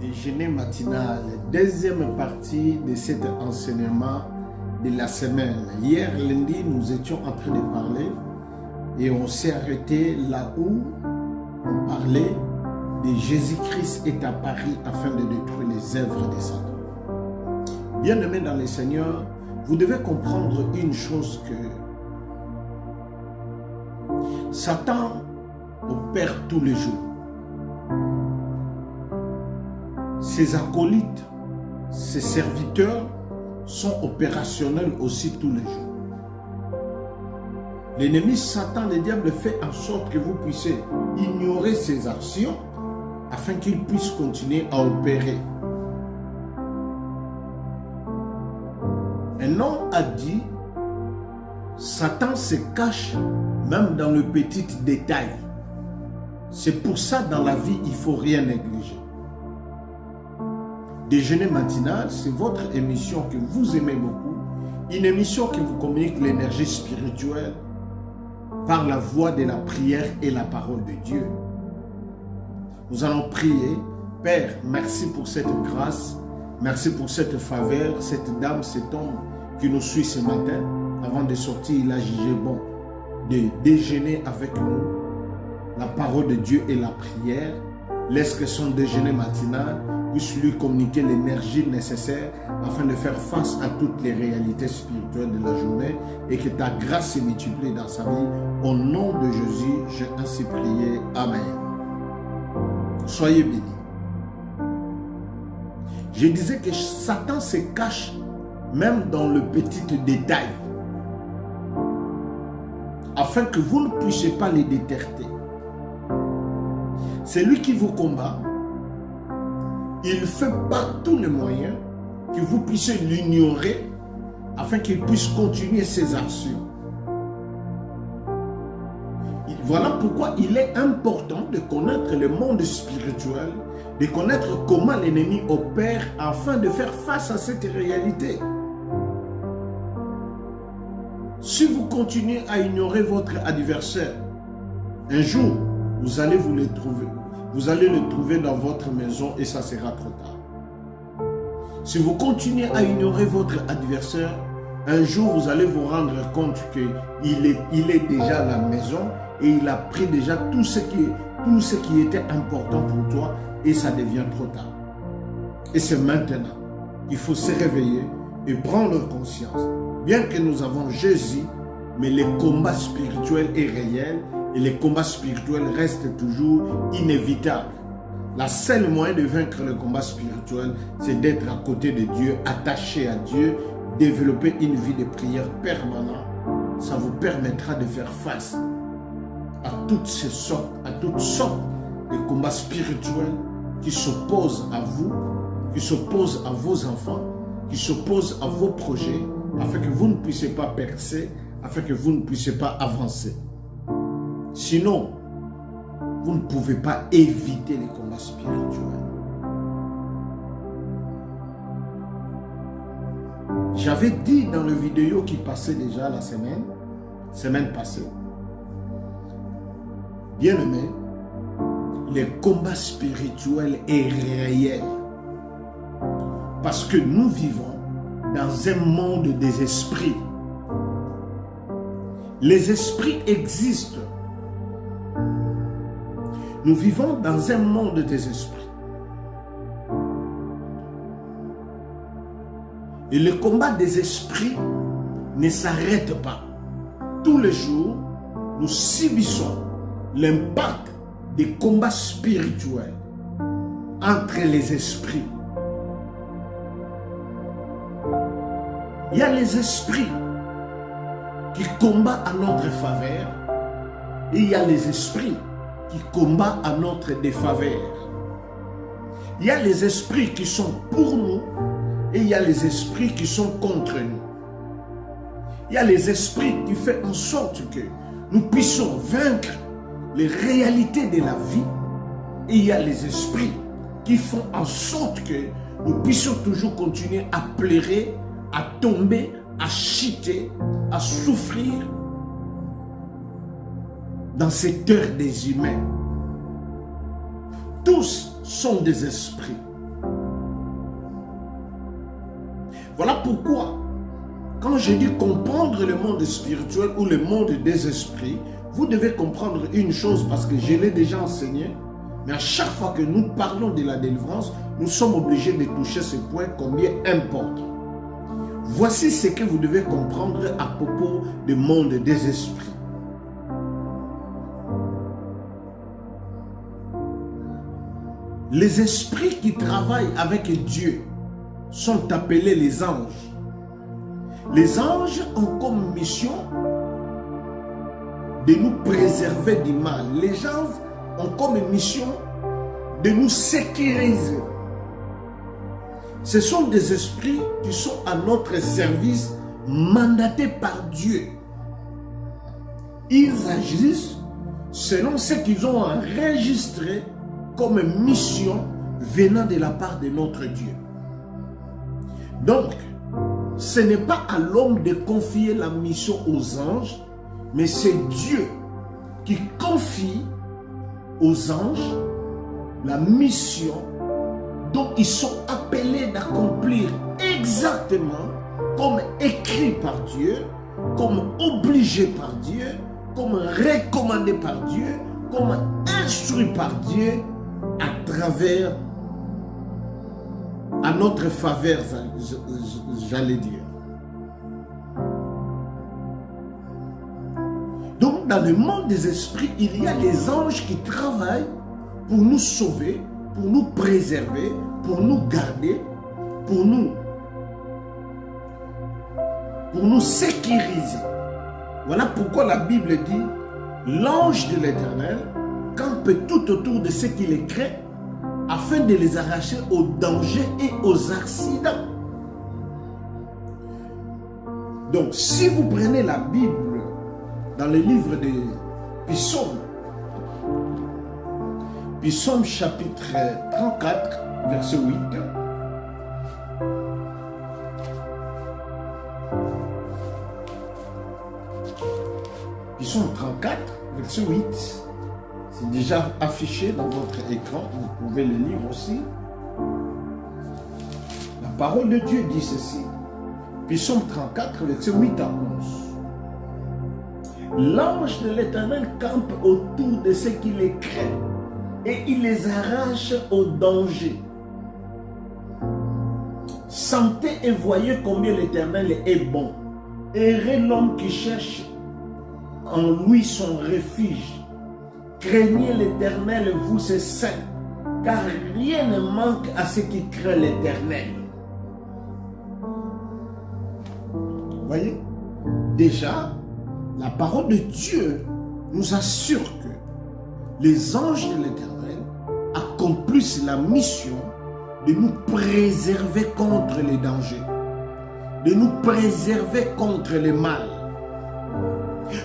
Déjeuner matinal, deuxième partie de cet enseignement de la semaine. Hier lundi, nous étions en train de parler et on s'est arrêté là où on parlait de Jésus-Christ est apparu afin de détruire les œuvres de Satan. Bien-aimés dans le Seigneur, vous devez comprendre une chose que Satan opère tous les jours. Ses acolytes, ses serviteurs sont opérationnels aussi tous les jours. L'ennemi Satan, le diable, fait en sorte que vous puissiez ignorer ses actions afin qu'il puisse continuer à opérer. Un homme a dit, Satan se cache même dans le petit détail. C'est pour ça dans la vie, il ne faut rien négliger. Déjeuner matinal, c'est votre émission que vous aimez beaucoup, une émission qui vous communique l'énergie spirituelle par la voie de la prière et la parole de Dieu. Nous allons prier. Père, merci pour cette grâce, merci pour cette faveur, cette dame, cet homme qui nous suit ce matin. Avant de sortir, il a jugé bon de déjeuner avec nous la parole de Dieu et la prière. Laisse que son déjeuner matinal puisse lui communiquer l'énergie nécessaire afin de faire face à toutes les réalités spirituelles de la journée et que ta grâce se multiplie dans sa vie. Au nom de Jésus, j'ai ainsi prié. Amen. Soyez bénis. Je disais que Satan se cache même dans le petit détail afin que vous ne puissiez pas les détecter. C'est lui qui vous combat. Il fait par tous les moyens que vous puissiez l'ignorer afin qu'il puisse continuer ses actions. Voilà pourquoi il est important de connaître le monde spirituel, de connaître comment l'ennemi opère afin de faire face à cette réalité. Si vous continuez à ignorer votre adversaire, un jour, vous allez vous le trouver. Vous allez le trouver dans votre maison et ça sera trop tard. Si vous continuez à ignorer votre adversaire, un jour vous allez vous rendre compte qu'il est déjà à la maison et il a pris déjà tout ce qui était important pour toi et ça devient trop tard. Et c'est maintenant qu'il faut se réveiller et prendre conscience. Bien que nous avons Jésus, mais le combat spirituel est réel. Et les combats spirituels restent toujours inévitables. La seule moyen de vaincre le combat spirituel, c'est d'être à côté de Dieu, attaché à Dieu, développer une vie de prière permanente. Ça vous permettra de faire face à toutes sortes de combats spirituels qui s'opposent à vous, qui s'opposent à vos enfants, qui s'opposent à vos projets, afin que vous ne puissiez pas percer, afin que vous ne puissiez pas avancer. Sinon, vous ne pouvez pas éviter les combats spirituels. J'avais dit dans le vidéo qui passait déjà la semaine passée, bien aimé, le combat spirituel est réel. Parce que nous vivons dans un monde des esprits. Les esprits existent. Nous vivons dans un monde des esprits. Et le combat des esprits ne s'arrête pas. Tous les jours, nous subissons l'impact des combats spirituels entre les esprits. Il y a les esprits qui combattent à notre faveur et il y a les esprits qui combat à notre défaveur. Il y a les esprits qui sont pour nous et il y a les esprits qui sont contre nous. Il y a les esprits qui font en sorte que nous puissions vaincre les réalités de la vie et il y a les esprits qui font en sorte que nous puissions toujours continuer à pleurer, à tomber, à chuter, à souffrir dans cette heure des humains. Tous sont des esprits. Voilà pourquoi, quand je dis comprendre le monde spirituel ou le monde des esprits, vous devez comprendre une chose parce que je l'ai déjà enseigné, mais à chaque fois que nous parlons de la délivrance, nous sommes obligés de toucher ce point combien important. Voici ce que vous devez comprendre à propos du monde des esprits. Les esprits qui travaillent avec Dieu sont appelés les anges. Les anges ont comme mission de nous préserver du mal. Les anges ont comme mission de nous sécuriser. Ce sont des esprits qui sont à notre service, mandatés par Dieu. Ils agissent selon ce qu'ils ont enregistré comme mission venant de la part de notre Dieu. Donc, ce n'est pas à l'homme de confier la mission aux anges, mais c'est Dieu qui confie aux anges la mission dont ils sont appelés d'accomplir exactement comme écrit par Dieu, comme obligé par Dieu, comme recommandé par Dieu, comme instruit par Dieu à travers, à notre faveur, j'allais dire. Donc, dans le monde des esprits, il y a les anges qui travaillent pour nous sauver, pour nous préserver, pour nous garder, pour nous sécuriser. Voilà pourquoi la Bible dit, l'ange de l'Éternel campe tout autour de ceux qui les créent, afin de les arracher aux dangers et aux accidents. Donc, si vous prenez la Bible dans le livre des Psaumes, Psaume chapitre 34, verset 8, Psaume 34, verset 8, c'est déjà affiché dans votre écran, vous pouvez le lire aussi. La parole de Dieu dit ceci, Psaume 34, verset 8 à 11. L'ange de l'Éternel campe autour de ceux qui les craignent et il les arrache au danger. Sentez et voyez combien l'Éternel est bon. Heureux l'homme qui cherche en lui son refuge. Craignez l'Éternel, vous ses saints, car rien ne manque à ceux qui craignent l'Éternel. Vous voyez, déjà, la parole de Dieu nous assure que les anges de l'Éternel accomplissent la mission de nous préserver contre les dangers, de nous préserver contre le mal.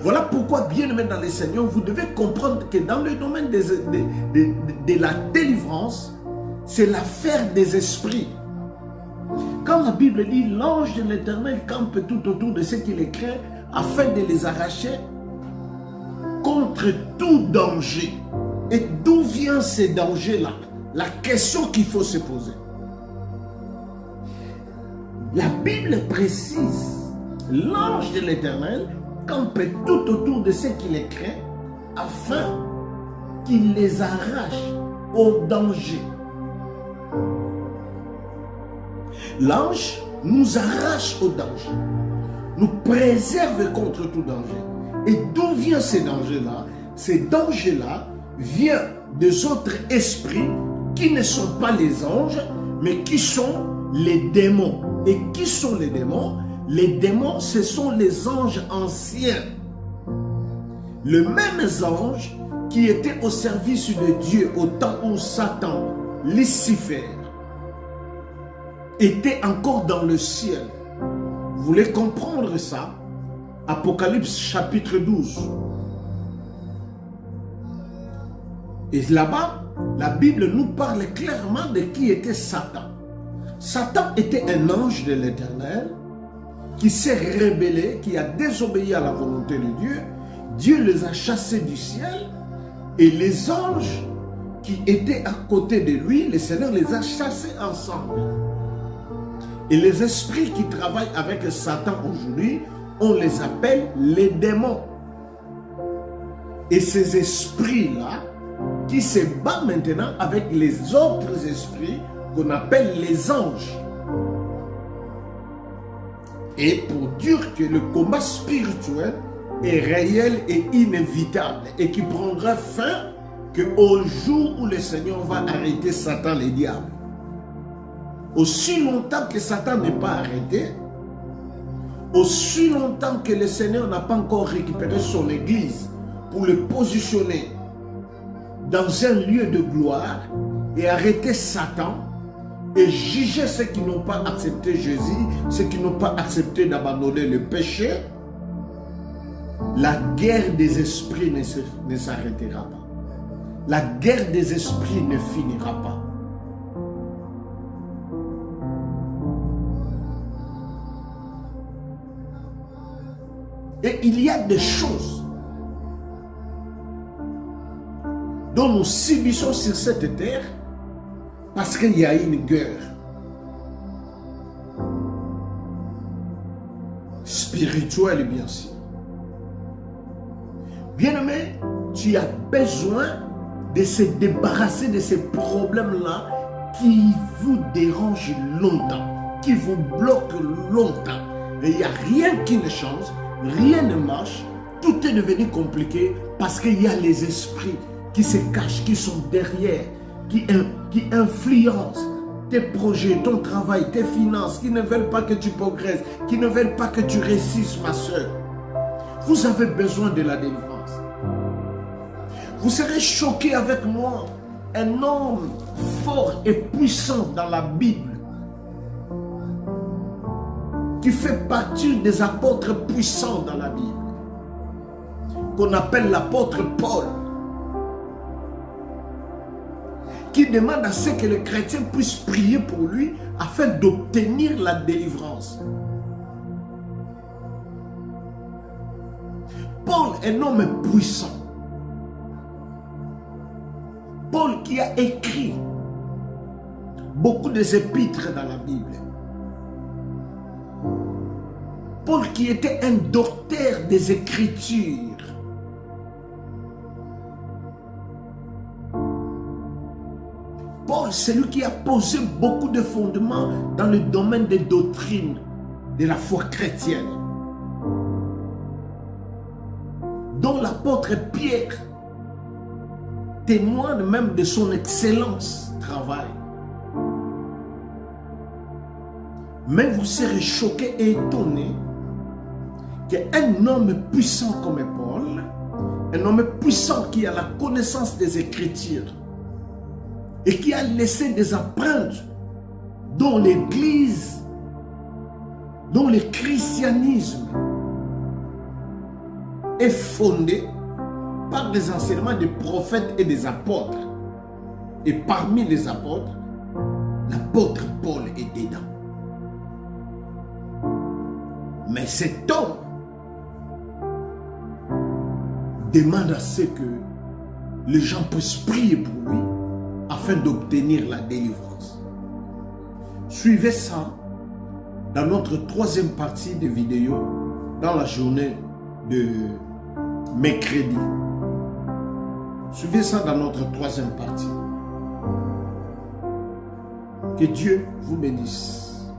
Voilà pourquoi, bien-aimés dans le Seigneur, vous devez comprendre que dans le domaine de la délivrance, c'est l'affaire des esprits. Quand la Bible dit « L'ange de l'Éternel campe tout autour de ceux qui les craignent afin de les arracher contre tout danger. » Et d'où vient ces dangers-là? La question qu'il faut se poser. La Bible précise « L'ange de l'Éternel campe tout autour de ceux qui les craignent afin qu'il les arrache au danger. » L'ange nous arrache au danger, nous préserve contre tout danger. Et d'où viennent ces dangers-là? Ces dangers-là viennent des autres esprits qui ne sont pas les anges, mais qui sont les démons. Et qui sont les démons? Les démons, ce sont les anges anciens. Le même ange qui était au service de Dieu au temps où Satan, Lucifer, était encore dans le ciel. Vous voulez comprendre ça? Apocalypse chapitre 12. Et là-bas, la Bible nous parle clairement de qui était Satan. Satan était un ange de l'Éternel qui s'est rébellé, qui a désobéi à la volonté de Dieu. Dieu les a chassés du ciel et les anges qui étaient à côté de lui, le Seigneur les a chassés ensemble. Et les esprits qui travaillent avec Satan aujourd'hui, on les appelle les démons. Et ces esprits-là, qui se battent maintenant avec les autres esprits qu'on appelle les anges. Et pour dire que le combat spirituel est réel et inévitable et qui prendra fin qu'au jour où le Seigneur va arrêter Satan, les diables. Aussi longtemps que Satan n'est pas arrêté, aussi longtemps que le Seigneur n'a pas encore récupéré son église pour le positionner dans un lieu de gloire et arrêter Satan et juger ceux qui n'ont pas accepté Jésus, ceux qui n'ont pas accepté d'abandonner le péché, la guerre des esprits ne s'arrêtera pas. La guerre des esprits ne finira pas. Et il y a des choses dont nous subissons sur cette terre parce qu'il y a une guerre spirituelle, bien sûr. Bien-aimé, tu as besoin de se débarrasser de ces problèmes-là qui vous dérangent longtemps, qui vous bloquent longtemps. Et il n'y a rien qui ne change, rien ne marche, tout est devenu compliqué parce qu'il y a les esprits qui se cachent, qui sont derrière, qui influencent tes projets, ton travail, tes finances, qui ne veulent pas que tu progresses, qui ne veulent pas que tu réussisses, ma soeur. Vous avez besoin de la délivrance. Vous serez choqués avec moi. Un homme fort et puissant dans la Bible, qui fait partie des apôtres puissants dans la Bible, qu'on appelle l'apôtre Paul, qui demande à ce que les chrétiens puissent prier pour lui afin d'obtenir la délivrance. Paul, un homme puissant. Paul qui a écrit beaucoup des épîtres dans la Bible. Paul qui était un docteur des Écritures. Paul, c'est lui qui a posé beaucoup de fondements dans le domaine des doctrines de la foi chrétienne, dont l'apôtre Pierre témoigne même de son excellence travail. Mais vous serez choqués et étonnés qu'un homme puissant comme Paul, un homme puissant qui a la connaissance des Écritures et qui a laissé des empreintes dont l'Église, dont le christianisme est fondé par des enseignements des prophètes et des apôtres. Et parmi les apôtres, l'apôtre Paul est dedans. Mais cet homme demande à ce que les gens puissent prier pour lui afin d'obtenir la délivrance. Suivez ça dans notre troisième partie de vidéo dans la journée de mercredi. Suivez ça dans notre troisième partie. Que Dieu vous bénisse.